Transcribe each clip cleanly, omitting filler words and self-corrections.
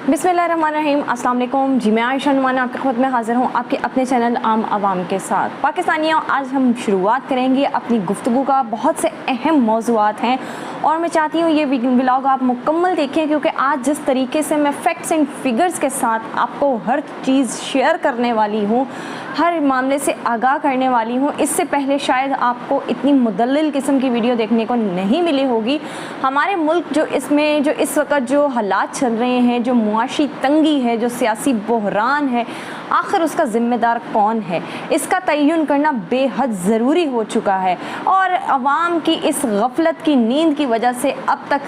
बिस्मिल्लाहिर्रहमानिर्रहीम, अस्सलाम वालेकुम। जी मैं आयशा नुमान आपके खुद में हाज़िर हूँ आपके अपने चैनल आम आवाम के साथ। पाकिस्तानियों, आज हम शुरुआत करेंगे अपनी गुफ्तगू का। बहुत से अहम मौज़ूआत हैं और मैं चाहती हूँ ये व्लॉग आप मुकम्मल देखें, क्योंकि आज जिस तरीके से मैं फैक्ट्स एंड फिगर्स के साथ आपको हर चीज़ शेयर करने वाली हूँ, हर मामले से आगाह करने वाली हूँ, इससे पहले शायद आपको इतनी मुदल्लिल किस्म की वीडियो देखने को नहीं मिली होगी। हमारे मुल्क जो इस वक्त जो हालात चल रहे हैं, जो मुआशी तंगी है, जो सियासी बहरान है, आखिर उसका ज़िम्मेदार कौन है, इसका तयन करना बेहद ज़रूरी हो चुका है। और अवाम की इस गफलत की नींद की वजह से अब तक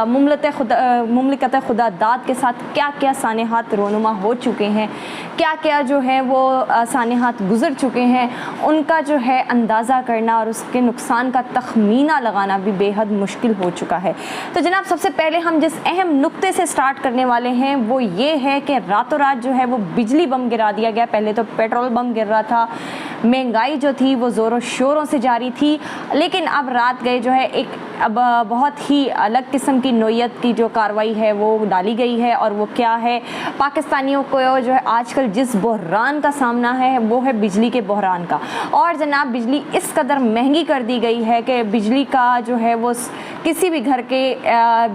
मुमलिकत खुदा दाद के साथ क्या क्या सानेहात रोनुमा हो चुके हैं, क्या क्या जो है वो सानेहात गुज़र चुके हैं, उनका जो है अंदाज़ा करना और उसके नुकसान का तखमीना लगाना भी बेहद मुश्किल हो चुका है। तो जनाब, सबसे पहले हम जिस अहम नुक्ते से स्टार्ट करने वाले हैं वो ये है कि रातों रात जो है वो बिजली बम गिरा दिया गया। पहले तो पेट्रोल बम गिर रहा था, महंगाई जो थी वो ज़ोरों शोरों से जारी थी, लेकिन अब रात गए जो है एक अब बहुत ही अलग किस्म की नोयत की जो कार्रवाई है वो डाली गई है। और वो क्या है, पाकिस्तानियों को जो है आजकल जिस बहरान का सामना है वो है बिजली के बहरान का। और जनाब, बिजली इस कदर महंगी कर दी गई है कि बिजली का जो है वो किसी भी घर के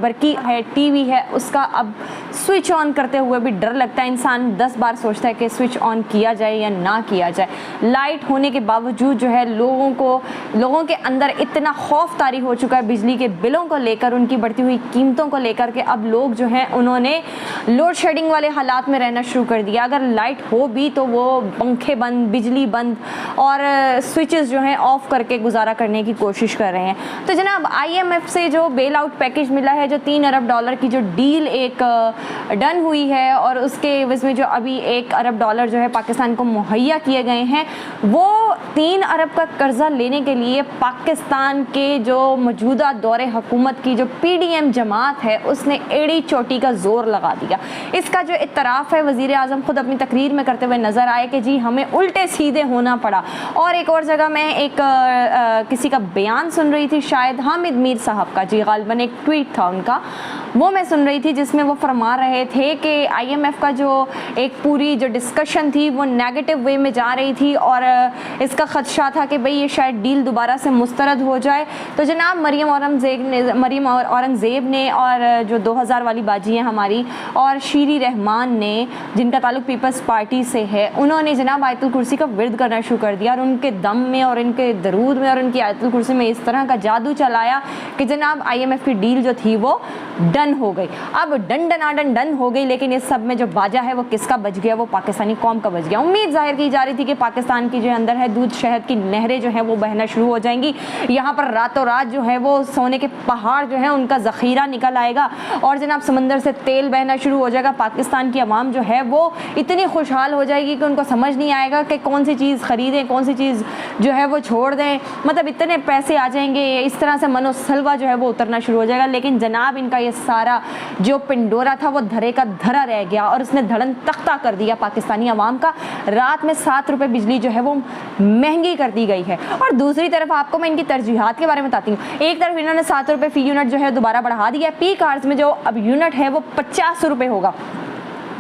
बरकी है, टीवी है, उसका अब स्विच ऑन करते हुए भी डर लगता है। इंसान 10 बार सोचता है कि स्विच ऑन किया जाए या ना किया जाए। लाइट होने के बावजूद जो है लोगों के अंदर इतना खौफ तारी हो चुका है बिजली के बिलों को लेकर, उनकी बढ़ती हुई कीमतों को लेकर के अब लोग जो हैं उन्होंने लोड शेडिंग वाले हालात में रहना शुरू कर दिया। अगर लाइट हो भी तो वो पंखे बंद, बिजली बंद और स्विचेस जो हैं ऑफ करके गुजारा करने की कोशिश कर रहे हैं। तो जनाब, IMF से जो बेल आउट पैकेज मिला है, जो $3 अरब की जो डील एक डन हुई है और उसके इसमें जो अभी $1 अरब जो है पाकिस्तान को मुहैया किए गए हैं, वो 3 अरब का कर्जा लेने के लिए पाकिस्तान के जो मौजूदा दौरे हुकूमत की जो PDM जमात है उसने एड़ी चोटी का जोर लगा दिया। इसका जो इतराफ़ है वज़ीर आज़म खुद अपनी तकरीर में करते हुए नज़र आए कि जी हमें उल्टे सीधे होना पड़ा। और एक और जगह मैं एक किसी का बयान सुन रही थी, शायद हामिद मीर साहब का, जी गालिबन एक ट्वीट था उनका, वो मैं सुन रही थी जिसमें वो फरमा रहे थे कि IMF का जो एक पूरी जो डिस्कशन थी वो नेगेटिव वे में जा रही थी और इसका ख़दशा था कि भाई ये शायद डील दोबारा से मुस्तरद हो जाए। तो जनाब, मरियम औरंगज़ेब ने और जो 2000 वाली बाजी हैं हमारी, और शीरी रहमान ने जिनका ताल्लुक पीपल्स पार्टी से है, उन्होंने जनाब आयतुल कुर्सी का विर्द करना शुरू कर दिया और उनके दम में और इनके दरूद में और उनकी आयतुल कुर्सी में इस तरह का जादू चलाया कि जनाब IMF की डील जो थी वो डन हो गई। अब डन हो गई, लेकिन इस सब में जो बाजा है वो किसका बज गया, वो पाकिस्तानी कौम का बज गया। उम्मीद जाहिर की जा रही थी कि पाकिस्तान की जो अंदर है दूध शहद की नहरें जो हैं वो बहना शुरू हो जाएंगी। यहाँ पर रातों रात जो है वो सोने के पहाड़ जो है उनका ज़ख़ीरा निकल आएगा और जनाब समंदर से तेल बहना शुरू हो जाएगा। पाकिस्तान की आवाम जो है वो इतनी खुशहाल हो जाएगी कि उनको समझ नहीं आएगा कि कौन सी चीज़ ख़रीदें, कौन सी चीज़ जो है वो छोड़ दें। मतलब इतने पैसे आ जाएंगे, इस तरह से मनोसलवा जो है वो उतरना शुरू हो जाएगा। लेकिन जनाब, इनका ये सारा जो पिंडोरा था वो धरे का धरा रह गया और उसने धड़न तख्ता कर दिया पाकिस्तानी आवाम का। रात में 7 रुपये बिजली जो है वो महंगी कर दी गई है। और दूसरी तरफ आपको मैं इनकी तरजीहात के बारे में बताती हूँ। एक तरफ इन्होंने 7 रुपये फ़ी यूनिट जो है दोबारा बढ़ा दिया। पीक आवर्स में जो अब यूनिट है वो 50 रुपये होगा,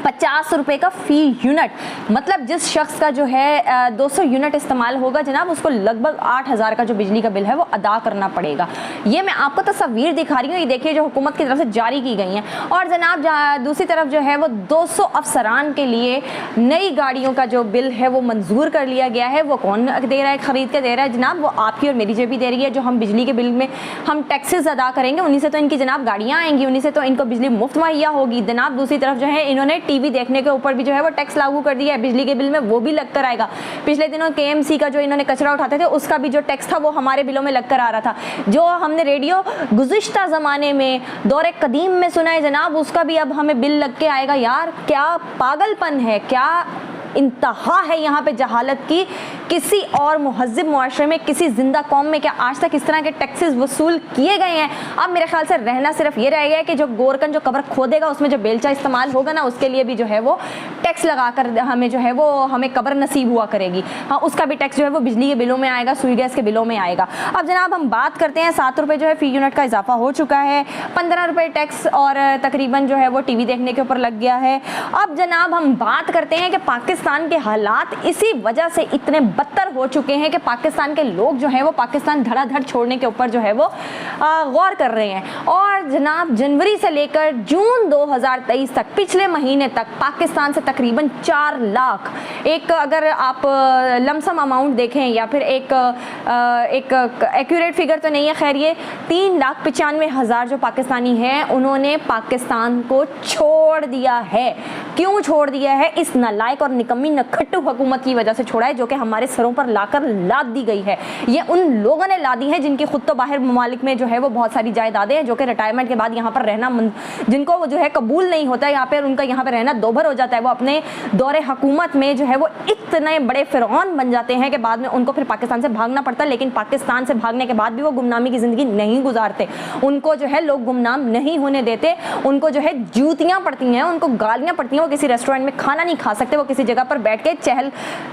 50 रुपये का फ़ी यूनिट। मतलब जिस शख्स का जो है 200 यूनिट इस्तेमाल होगा जनाब, उसको लगभग 8000 का जो बिजली का बिल है वो अदा करना पड़ेगा। ये मैं आपको तस्वीर दिखा रही हूँ, ये देखिए जो हुकूमत की तरफ से जारी की गई हैं। और जनाब दूसरी तरफ जो है वो 200 अफसरान के लिए नई गाड़ियों का जो बिल है वो मंजूर कर लिया गया है। वो कौन दे रहा है, ख़रीद के दे रहा है जनाब, वो आपकी और मेरी जेबी दे रही है। जो हम बिजली के बिल में हम टैक्सेस अदा करेंगे उन्हीं से तो इनकी जनाब गाड़ियाँ आएंगी, उन्हीं से तो इनको बिजली मुफ्त मुहैया होगी जनाब। दूसरी तरफ जो है इन्होंने टीवी देखने के ऊपर भी जो है वो टैक्स लागू कर दिया है, बिजली के बिल में वो भी लग कर आएगा। पिछले दिनों KMC का जो इन्होंने कचरा उठाते थे उसका भी जो टैक्स था वो हमारे बिलों में लग कर आ रहा था। जो हमने रेडियो गुज़िश्ता ज़माने में दौरे कदीम में सुना है जनाब, उसका भी अब हमें बिल लग के आएगा। यार क्या पागलपन है, क्या इंतहा है यहाँ पे जहालत की किसी और मुहज़्ज़िब मुआशरे में, किसी जिंदा कौम में क्या आज तक इस तरह के टैक्सेस वसूल किए गए हैं? अब मेरे ख्याल से रहना सिर्फ ये रह गया है कि जो गोरकन जो कब्र खोदेगा उसमें जो बेलचा इस्तेमाल होगा ना, उसके लिए भी जो है वो टैक्स लगाकर हमें जो है वो हमें कब्र नसीब हुआ करेगी। हाँ, उसका भी टैक्स जो है वो बिजली के बिलों में आएगा, सुई गैस के बिलों में आएगा। अब जनाब हम बात करते हैं 7 रुपये जो है फी यूनिट का इजाफा हो चुका है, 15 रुपये टैक्स और तकरीबन जो है वो टीवी देखने के ऊपर लग गया है। अब जनाब हम बात करते हैं कि पाकिस्तान के हालात इसी वजह से इतने बदतर हो चुके हैं कि पाकिस्तान के लोग जो है वो पाकिस्तान धड़ाधड़ छोड़ने के ऊपर जो है वो गौर कर रहे हैं। और जनाब जनवरी से लेकर जून 2023 तक, पिछले महीने तक पाकिस्तान से तकरीबन 4 लाख, एक अगर आप लमसम अमाउंट देखें या फिर एक एक्यूरेट फिगर तो नहीं है, खैर ये 3,95,000 जो पाकिस्तानी हैं उन्होंने पाकिस्तान को छोड़ दिया है। क्यों छोड़ दिया है? इस नालायक और निकम्मी नखट्टू हुकूमत की वजह से छोड़ा है, जो कि हमारे सरों पर लाकर लाद दी गई है। ये उन लोगों ने लादी है जिनकी खुद तो बाहर ममालिक में जो है वो बहुत सारी जायदादें हैं, जो कि रिटायरमेंट के बाद यहाँ पर रहना जिनको वो जो है कबूल नहीं होता, यहाँ पर उनका यहाँ पर रहना दोभर हो जाता है। वो अपने दौरे हुकूमत में जो है वो इतने बड़े फिरौन बन जाते हैं कि बाद में उनको फिर पाकिस्तान से भागना पड़ता है। लेकिन पाकिस्तान से भागने के बाद भी वो गुमनामी की ज़िंदगी नहीं गुजारते, उनको जो है लोग गुमनाम नहीं होने देते, उनको जो है जूतियाँ पड़ती हैं, उनको गालियाँ पड़ती हैं, वो किसी रेस्टोरेंट में खाना नहीं खा सकते, वो किसी जगह पर बैठ के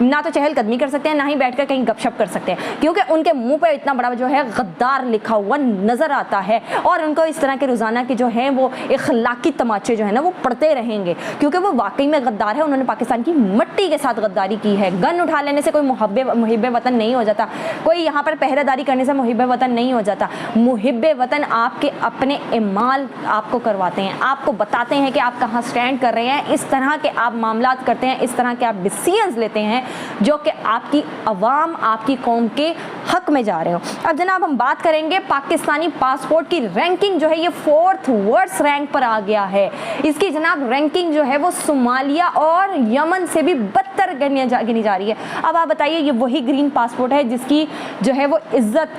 ना तो चहलकदमी कर सकते हैं, ना ही बैठ कर कहीं गपशप कर सकते हैं, क्योंकि उनके मुंह पे इतना बड़ा जो है गद्दार लिखा हुआ नजर आता है। और उनको इस तरह के रोजाना के जो है वो इखलाकी तमाचे जो है ना वो पड़ते रहेंगे, क्योंकि वो वाकई में गद्दार है। उन्होंने पाकिस्तान की मिट्टी के साथ गद्दारी की है। गन उठा लेने से कोई मुहिब्बे वतन नहीं हो जाता, कोई यहाँ पर पहरेदारी करने से मुहिब्बे वतन नहीं हो जाता। मुहिब्बे वतन आपके अपने इमाल आपको करवाते हैं, आपको बताते हैं कि आप कहाँ स्टैंड कर रहे हैं, इस तरह के आप मामलात करते हैं, इस तरह के आप डिसीजंस लेते हैं जो कि आपकी अवाम, आपकी कौम के हक में जा रहे हो। अब जनाब हम बात करेंगे पाकिस्तानी पासपोर्ट की रैंकिंग जो है ये 4th वर्स्ट रैंक पर आ गया है। इसकी जनाब रैंकिंग जो है वो सोमालिया और यमन से भी बदतर गिनी जा रही है। अब आप बताइए, ये वही ग्रीन पासपोर्ट है जिसकी जो है वो इज्जत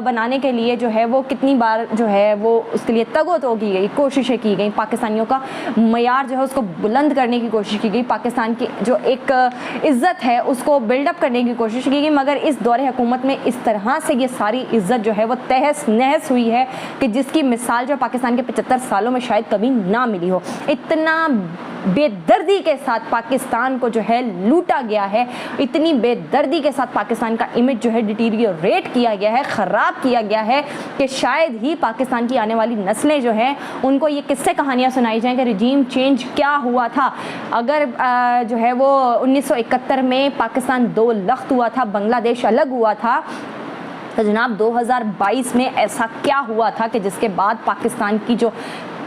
बनाने के लिए जो है वो कितनी बार जो है वो उसके लिए तगो की गई, कोशिशें की गई, पाकिस्तानियों का मयार जो है उसको बुलंद करने की कोशिश की गई, पाकिस्तान की जो एक इज्जत है उसको बिल्डअप करने की कोशिश की गई। मगर इस दौरे हुकूमत में इस तरह से ये सारी इज्जत जो है वो तहस नहस हुई है कि जिसकी मिसाल जो पाकिस्तान के 75 सालों में शायद कभी ना मिली हो। इतना बेदर्दी के साथ पाकिस्तान को जो है लूटा गया है, इतनी बेदर्दी के साथ पाकिस्तान का इमेज जो है डिटीरियोरेट किया गया है, ख़राब किया गया है कि शायद ही पाकिस्तान की आने वाली नस्लें जो हैं उनको ये किस्से कहानियाँ सुनाई जाएँ कि रिजीम चेंज क्या हुआ था। अगर जो है वो 1971 में पाकिस्तान 2 लख्त हुआ था, बांग्लादेश अलग हुआ था, तो जनाब 2022 में ऐसा क्या हुआ था कि जिसके बाद पाकिस्तान की जो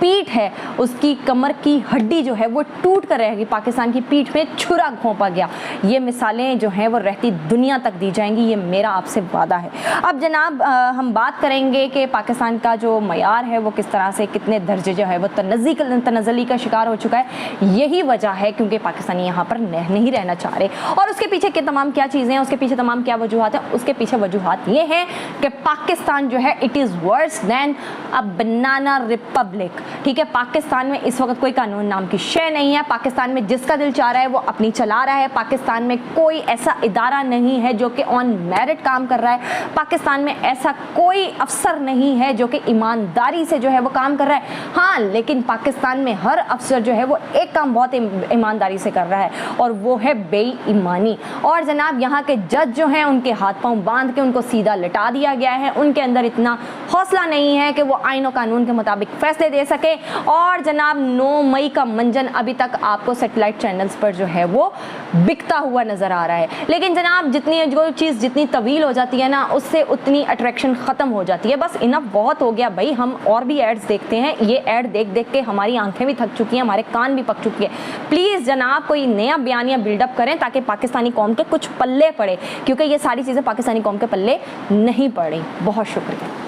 पीठ है उसकी कमर की हड्डी जो है वो टूट कर रहेगी, पाकिस्तान की पीठ में छुरा घोंपा गया। ये मिसालें जो हैं वो रहती दुनिया तक दी जाएंगी, ये मेरा आपसे वादा है। अब जनाब हम बात करेंगे कि पाकिस्तान का जो मयार है वो किस तरह से, कितने दर्जे जो है वो तनज़्ज़ुली का शिकार हो चुका है। यही वजह है क्योंकि पाकिस्तानी यहाँ पर नहीं रहना चाह रहे। और उसके पीछे के तमाम क्या चीज़ें हैं, उसके पीछे तमाम क्या वजूहात हैं? उसके पीछे वजूहात ये हैं कि पाकिस्तान जो है it is verse then a banana Republic. ठीक है, पाकिस्तान में इस वक्त कोई कानून नाम की शय नहीं है। पाकिस्तान में जिसका दिल चाह रहा है वो अपनी चला रहा है। पाकिस्तान में कोई ऐसा इदारा नहीं है जो कि ऑन मेरिट काम कर रहा है। पाकिस्तान में ऐसा कोई अफसर नहीं है जो कि ईमानदारी से जो है वो काम कर रहा है। हाँ, लेकिन पाकिस्तान में हर अफसर जो है वो एक काम बहुत ईमानदारी से कर रहा है और वो है बेईमानी। और जनाब यहाँ के जज जो हैं उनके हाथ पांव बांध के उनको सीधा लिटा दिया गया है। उनके अंदर इतना हौसला नहीं है कि वो आईन और कानून के मुताबिक फैसले दे सके। और जनाब 9 मई का मंजन अभी तक आपको सैटेलाइट चैनल्स पर जो है वो बिकता हुआ नजर आ रहा है। लेकिन जनाब जितनी जो चीज़ जितनी तवील हो जाती है ना, उससे उतनी अट्रैक्शन ख़त्म हो जाती है। बस इनफ बहुत हो गया भाई, हम और भी एड्स देखते हैं। ये एड देख देख के हमारी आंखें भी थक चुकी हैं, हमारे कान भी पक चुकी है। प्लीज़ जनाब कोई नया बयानिया बिल्डअप करें ताकि पाकिस्तानी कौम के कुछ पल्ले पड़े, क्योंकि ये सारी चीज़ें पाकिस्तानी कौम के पल्ले नहीं पड़ी। बहुत शुक्रिया।